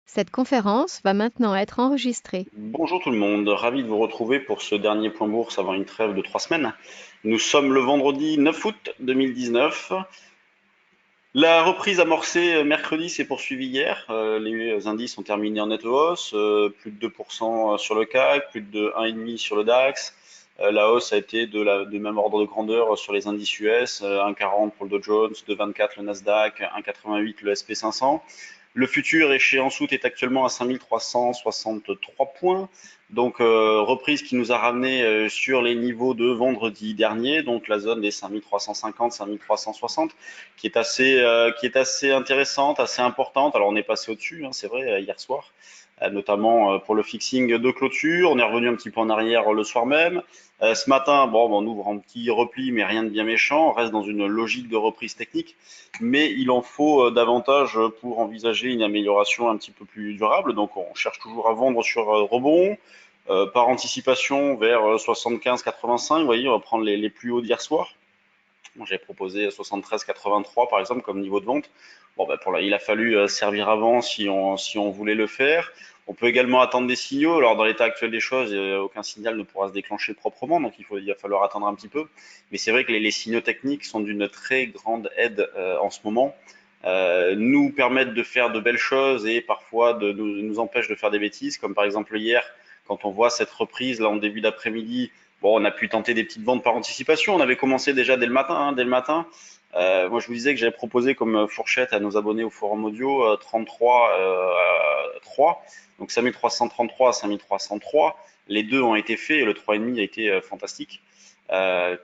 Cette conférence va maintenant être enregistrée. Bonjour tout le monde, ravi de vous retrouver pour ce dernier point bourse avant une trêve de 3 semaines. Nous sommes le vendredi 9 août 2019. La reprise amorcée mercredi s'est poursuivie hier. Les indices ont terminé en nette hausse, plus de 2% sur le CAC, plus de 1,5% sur le DAX. La hausse a été de même ordre de grandeur sur les indices US, 1,40 pour le Dow Jones, 2,24 le Nasdaq, 1,88 le SP 500. Le futur échéance août est actuellement à 5363 points. Donc reprise qui nous a ramené sur les niveaux de vendredi dernier, donc la zone des 5350, 5360, qui est assez intéressante, assez importante. Alors on est passé au-dessus, hein, c'est vrai, hier soir, notamment pour le fixing de clôture. On est revenu un petit peu en arrière le soir même. Ce matin, bon, on ouvre un petit repli, mais rien de bien méchant. On reste dans une logique de reprise technique, mais il en faut davantage pour envisager une amélioration un petit peu plus durable. Donc on cherche toujours à vendre sur rebond. Par anticipation vers 75-85, vous voyez, on va prendre les plus hauts d'hier soir. J'ai proposé 73,83 par exemple comme niveau de vente. Bon, bah, il a fallu servir avant si on voulait le faire. On peut également attendre des signaux. Alors, dans l'état actuel des choses, aucun signal ne pourra se déclencher proprement, donc il va falloir attendre un petit peu. Mais c'est vrai que les signaux techniques sont d'une très grande aide en ce moment. Nous permettent de faire de belles choses et parfois nous empêchent de faire des bêtises, comme par exemple hier, quand on voit cette reprise là en début d'après-midi. Bon, on a pu tenter des petites ventes par anticipation. On avait commencé déjà dès le matin, hein, dès le matin. Moi, je vous disais que j'avais proposé comme fourchette à nos abonnés au forum audio 33 3, donc 5333 à 5303. Les deux ont été faits et le 3,5 a été fantastique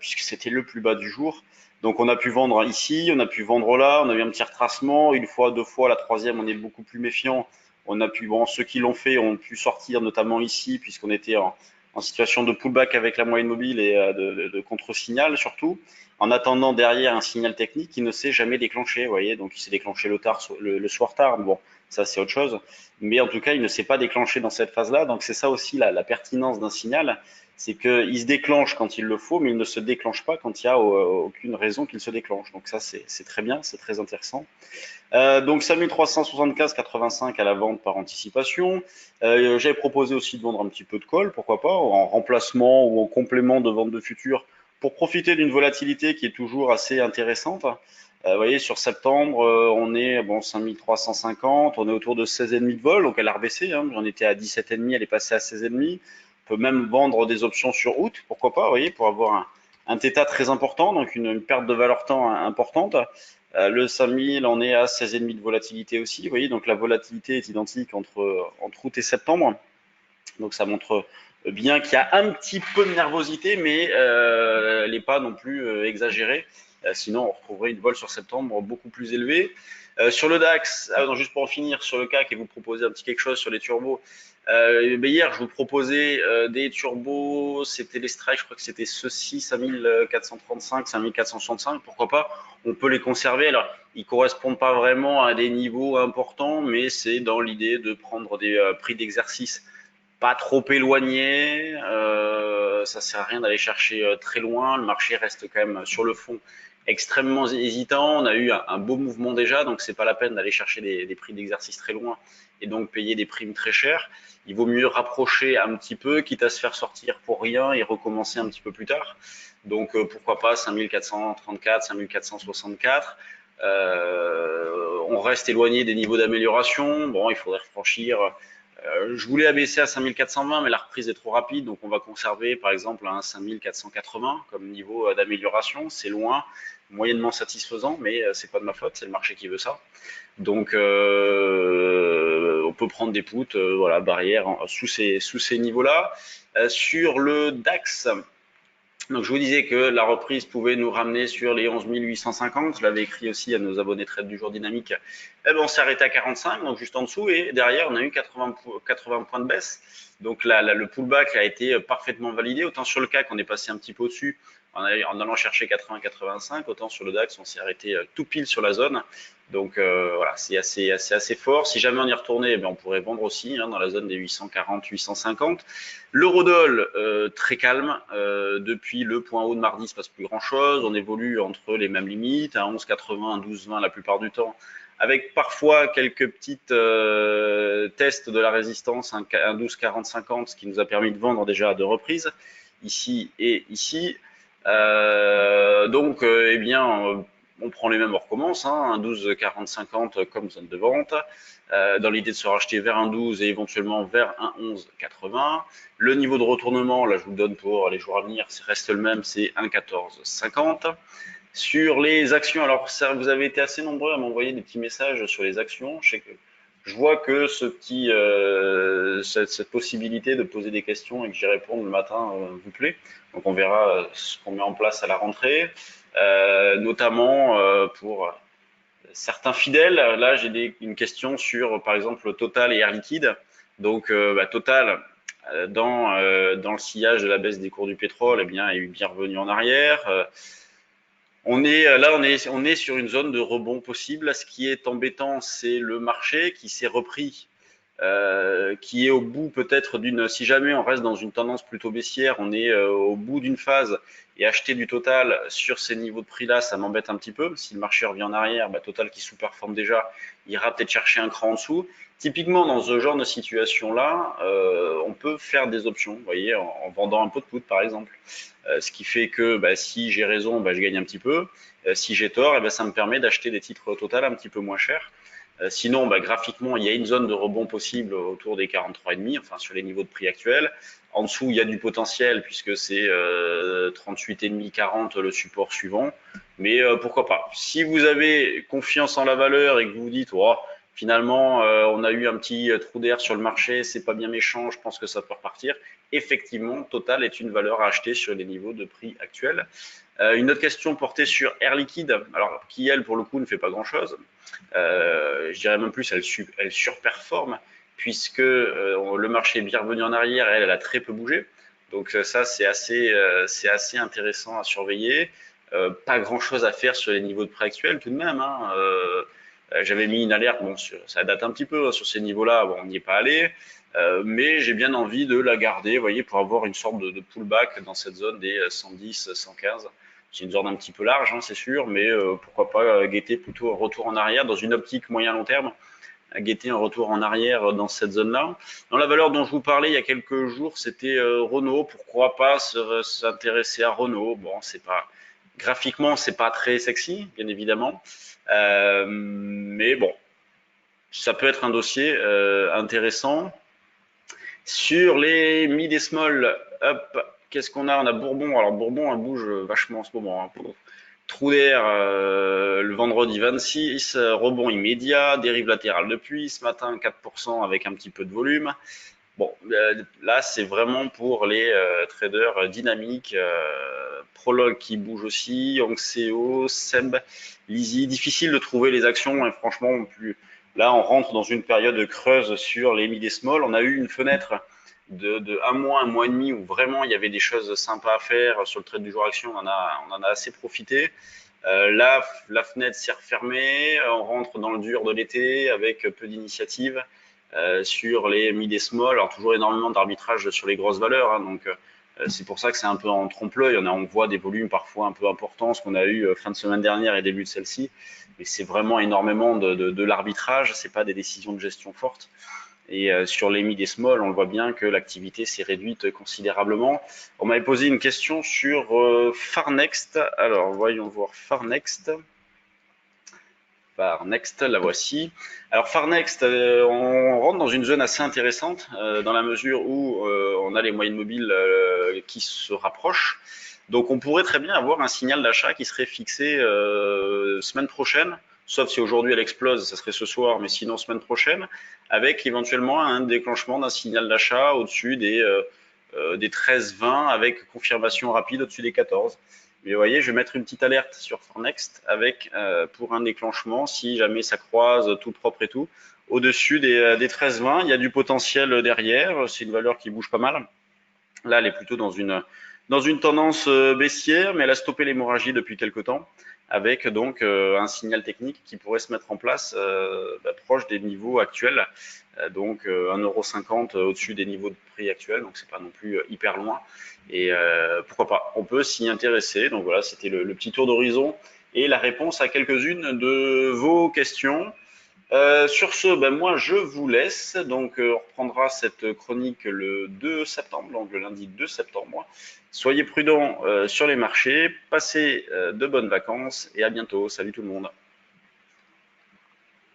puisque c'était le plus bas du jour. Donc on a pu vendre ici, on a pu vendre là, on a eu un petit retracement, une fois, deux fois, la troisième on est beaucoup plus méfiant. On a pu, bon, ceux qui l'ont fait ont pu sortir notamment ici puisqu'on était en situation de pullback avec la moyenne mobile et de contre-signal surtout, en attendant derrière un signal technique qui ne s'est jamais déclenché, vous voyez, donc il s'est déclenché le soir tard, bon, ça c'est autre chose, mais en tout cas il ne s'est pas déclenché dans cette phase-là, donc c'est ça aussi la pertinence d'un signal, c'est qu'il se déclenche quand il le faut, mais il ne se déclenche pas quand il n'y a aucune raison qu'il se déclenche, donc ça c'est très bien, c'est très intéressant. Donc 5375,85 à la vente par anticipation. J'avais proposé aussi de vendre un petit peu de call, pourquoi pas, en remplacement ou en complément de vente de futurs pour profiter d'une volatilité qui est toujours assez intéressante. Vous voyez, sur septembre, on est bon 5350, on est autour de 16,5 de vol, donc elle a rebaissé. Hein, on était à 17,5, elle est passée à 16,5. On peut même vendre des options sur août, pourquoi pas, vous voyez, pour avoir un θ très important, donc une perte de valeur temps importante. Le 5000, on est à 16,5 de volatilité aussi. Vous voyez, donc la volatilité est identique entre août et septembre. Donc ça montre bien qu'il y a un petit peu de nervosité, mais elle n'est pas non plus exagérée. Sinon, on retrouverait une vol sur septembre beaucoup plus élevée. Sur le DAX, non, juste pour en finir sur le CAC et vous proposer un petit quelque chose sur les turbos. Hier, je vous proposais des turbos, c'était les strikes, je crois que c'était ceux-ci, 5435, 5465, pourquoi pas, on peut les conserver. Alors, ils correspondent pas vraiment à des niveaux importants, mais c'est dans l'idée de prendre des prix d'exercice pas trop éloignés. Ça sert à rien d'aller chercher très loin. Le marché reste quand même sur le fond extrêmement hésitant. On a eu un beau mouvement déjà, donc c'est pas la peine d'aller chercher des prix d'exercice très loin et donc payer des primes très chères. Il vaut mieux rapprocher un petit peu, quitte à se faire sortir pour rien et recommencer un petit peu plus tard. Donc pourquoi pas 5434, 5464. On reste éloigné des niveaux d'amélioration. Bon, il faudrait franchir. Je voulais abaisser à 5420, mais la reprise est trop rapide, donc on va conserver par exemple un 5480 comme niveau d'amélioration. C'est loin, moyennement satisfaisant, mais c'est pas de ma faute, c'est le marché qui veut ça. Donc on peut prendre des puts, voilà, barrière sous ces niveaux-là. Sur le DAX, donc je vous disais que la reprise pouvait nous ramener sur les 11 850. Je l'avais écrit aussi à nos abonnés trade du jour dynamique. Eh ben, on s'est arrêté à 45, donc juste en dessous, et derrière on a eu 80 points de baisse. Donc là, le pullback a été parfaitement validé. Autant sur le CAC on est passé un petit peu au-dessus en allant chercher 80-85, autant sur le DAX on s'est arrêté tout pile sur la zone. Donc voilà, c'est assez fort. Si jamais on y retournait, eh ben, on pourrait vendre aussi hein, dans la zone des 840-850. L'eurodoll, très calme. Depuis le point haut de mardi, il ne se passe plus grand-chose. On évolue entre les mêmes limites, à 11,80, 12,20 la plupart du temps, avec parfois quelques petites tests de la résistance, un 12,40-50, ce qui nous a permis de vendre déjà à deux reprises, ici et ici. Eh bien, on prend les mêmes, on recommence, hein, un 12,40-50 comme zone de vente, dans l'idée de se racheter vers un 12 et éventuellement vers un 11,80. Le niveau de retournement, là je vous le donne pour les jours à venir, reste le même, c'est 1,1450. Sur les actions, alors ça, vous avez été assez nombreux à m'envoyer des petits messages sur les actions. Je vois que cette possibilité de poser des questions et que j'y réponde le matin vous plaît. Donc on verra ce qu'on met en place à la rentrée, notamment pour certains fidèles. Là, j'ai une question sur, par exemple, Total et Air Liquide. Donc, Total, dans le sillage de la baisse des cours du pétrole, eh bien, est bien revenu en arrière. On est sur une zone de rebond possible. Ce qui est embêtant, c'est le marché qui s'est repris, qui est au bout peut-être si jamais on reste dans une tendance plutôt baissière, on est au bout d'une phase et acheter du Total sur ces niveaux de prix-là, ça m'embête un petit peu. Si le marché revient en arrière, Total qui sous-performe déjà, ira peut-être chercher un cran en dessous. Typiquement, dans ce genre de situation-là, on peut faire des options, vous voyez, en vendant un peu de put, par exemple. Ce qui fait que si j'ai raison, je gagne un petit peu. Si j'ai tort, ça me permet d'acheter des titres Total un petit peu moins chers. Sinon, graphiquement, il y a une zone de rebond possible autour des 43,5, enfin sur les niveaux de prix actuels. En dessous, il y a du potentiel puisque c'est 38,5, 40 le support suivant. Mais pourquoi pas. Si vous avez confiance en la valeur et que vous vous dites, oh, finalement, on a eu un petit trou d'air sur le marché, c'est pas bien méchant, je pense que ça peut repartir. Effectivement, Total est une valeur à acheter sur les niveaux de prix actuels. Une autre question portée sur Air Liquide, alors qui elle pour le coup ne fait pas grand-chose. Je dirais même plus, elle surperforme puisque le marché est bien revenu en arrière et elle a très peu bougé. Donc ça c'est assez intéressant à surveiller. Pas grand-chose à faire sur les niveaux de prix actuels tout de même, hein. J'avais mis une alerte, bon, ça date un petit peu hein, sur ces niveaux-là, bon, on n'y est pas allé, mais j'ai bien envie de la garder, vous voyez, pour avoir une sorte de pullback dans cette zone des 110, 115. C'est une zone un petit peu large, hein, c'est sûr, mais pourquoi pas guetter plutôt un retour en arrière dans une optique moyen-long terme, guetter un retour en arrière dans cette zone-là. Dans la valeur dont je vous parlais il y a quelques jours, c'était Renault. Pourquoi pas s'intéresser à Renault? Bon, c'est pas graphiquement, c'est pas très sexy, bien évidemment, mais bon, ça peut être un dossier intéressant. Sur les mid et small, hop, qu'est-ce qu'on a? On a Bourbon. Alors Bourbon, elle bouge vachement en ce moment, hein. Trou d'air le vendredi 26, rebond immédiat, dérive latérale depuis ce matin 4% avec un petit peu de volume. Bon, là c'est vraiment pour les traders dynamiques, Prologue qui bouge aussi, Anxeo, Seb, Lizzy. Difficile de trouver les actions et franchement plus. Là on rentre dans une période creuse sur les mid et small. On a eu une fenêtre de un mois et demi où vraiment il y avait des choses sympas à faire sur le trade du jour action. On en a assez profité. Là, la fenêtre s'est refermée, on rentre dans le dur de l'été avec peu d'initiatives sur les mid et small. Alors toujours énormément d'arbitrage sur les grosses valeurs, hein, donc c'est pour ça que c'est un peu en trompe-l'œil. On voit des volumes parfois un peu importants, ce qu'on a eu fin de semaine dernière et début de celle-ci, mais c'est vraiment énormément de l'arbitrage, c'est pas des décisions de gestion fortes. Et sur les mid et small, on le voit bien que l'activité s'est réduite considérablement. On m'avait posé une question sur Farnext. Alors, voyons voir Farnext. Farnext, la voici. Alors Farnext, on rentre dans une zone assez intéressante dans la mesure où on a les moyennes mobiles qui se rapprochent. Donc on pourrait très bien avoir un signal d'achat qui serait fixé semaine prochaine, sauf si aujourd'hui elle explose, ça serait ce soir, mais sinon semaine prochaine, avec éventuellement un déclenchement d'un signal d'achat au-dessus des 13,20 avec confirmation rapide au-dessus des 14. Mais vous voyez, je vais mettre une petite alerte sur Farnext avec pour un déclenchement, si jamais ça croise tout propre et tout, au-dessus des 13,20, il y a du potentiel derrière, c'est une valeur qui bouge pas mal. Là, elle est plutôt dans une tendance baissière, mais elle a stoppé l'hémorragie depuis quelque temps, avec donc un signal technique qui pourrait se mettre en place proche des niveaux actuels, donc 1,50 € au-dessus des niveaux de prix actuels, donc c'est pas non plus hyper loin. Et pourquoi pas, on peut s'y intéresser. Donc voilà, c'était le petit tour d'horizon et la réponse à quelques-unes de vos questions. Sur ce, ben moi je vous laisse. Donc on reprendra cette chronique le 2 septembre, donc le lundi 2 septembre. Soyez prudents sur les marchés, passez de bonnes vacances et à bientôt. Salut tout le monde.